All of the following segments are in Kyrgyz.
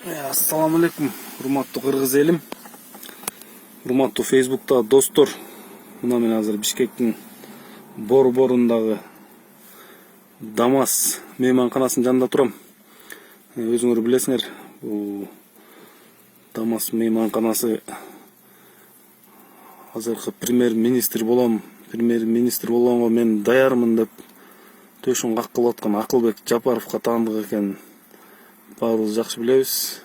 Assalamu алейкум, урматтуу кыргыз элим, урматтуу Facebook'та достор. Мына мен азыр Бишкектин Борборундагы Дамас мейманканасынын жанында турам. Өзүңөр билесиңер, бул Дамас мейманканасы азыркы премьер-министр болгонго мен даярмын деп төшүн каккылып аткан Акылбек Жапаровго таандык экен. Баарыбыз жакшы билебиз.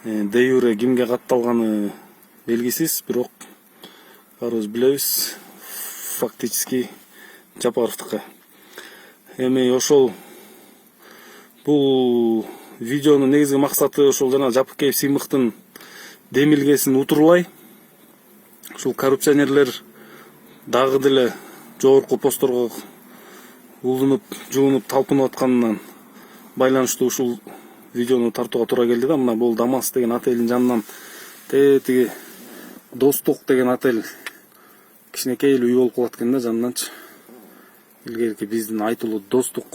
Де юре кимге катталганы белгисиз, бирок баарыбыз билебиз. Фактически Жапаровдука. Эми ошол бул видеонун негизги максаты ошол жана Жапыкеев Сыймыктын демилгесин утурлай. Ушул коррупционерлер дагы деле жогорку постторго улунуп, жуунуп, талпынып атканынан байланыштуу ушул видеону тартууга туура келди да. Мына бул Дамас деген отелдин жанынан тиги Достук деген отель кичинекей үй болуп калат экен да жанынанчы. Илгерки биздин айтылуу Достук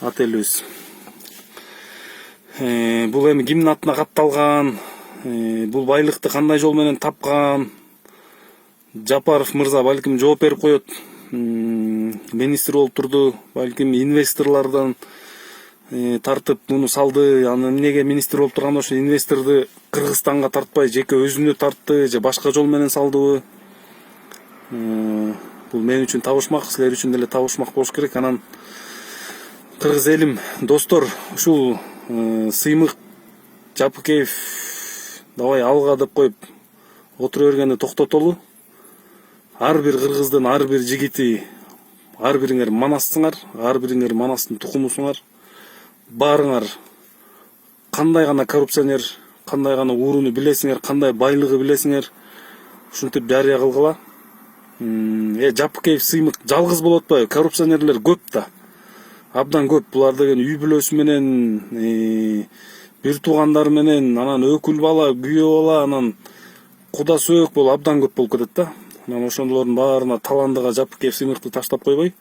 отелибиз. Бул эми кимдин атына катталган, бул байлыкты кандай жол менен тапкан, Жапаров мырза балким жооп берип коет. Министр болуп турду, балким инвесторлордон тартып муну салды. Аны эмнеге министр болуп турганда ошо инвесторду Кыргызстанга тартпай жеке өзүнө тартты же башка жол менен салдыбы? Бул мен үчүн табышмак, силер үчүн деле табышмак болуш керек. Анан кыргыз элим, достор, ушул Сыймык Жапыкеев давай алга деп коюп отура бергенди токтотолу. Ар бир кыргыздын ар бир жигити, ар бириңер манассыңар, ар бириңер Манастын тукумусуңар. Баарыңар кандай гана коррупционер, кандай гана ууруну билесиңер, кандай байлыгы билесиңер, ушинтип жарыя кылгыла. Жапыкеев Сыймык жалгыз болуп атпайбы? Коррупционерлер көп да. Абдан көп. Булар деген үй бүлөсү менен, бир туугандары менен, анан өкүл бала, күйөө бала, анан куда сөөк болуп абдан көп болуп кетет да. Анан ошондордун баарына таландыга Жапыкеев Сыймыкты таштап койбой,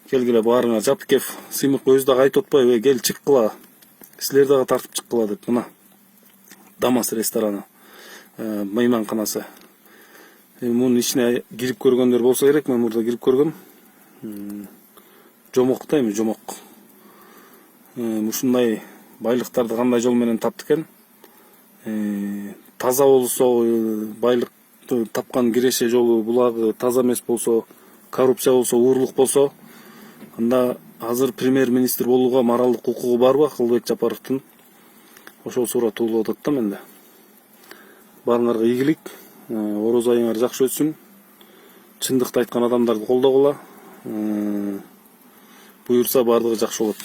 келгиле баарыңар Жапыкеев Сыймык өзү дагы айтып атпайбы? Кел чыккыла, силер дагы тартып чыккыла деп. Мына Дамас рестораны, мейманканасы. Мунун ичине кирип көргөндөр болсо керек, мен мурда кирип көргөм. Жомок да, эми жомок. Ушундай байлыктарды кандай жол менен таптı экен? Таза болсо, байлыкты тапкан киреше жолу булагы таза эмес болсо, коррупция болсо, уурлук болсо, анда азыр премьер-министр болууга моралдык укугу барбы Акылбек Жапаровдун? Ошол суроо туулуп атат да менде. Баарыңарга ийгилик, ороз айыңар жакшы өтсүн. Чындыкты айткан адамдарды колдогула. Буюрса баардыгы жакшы болот.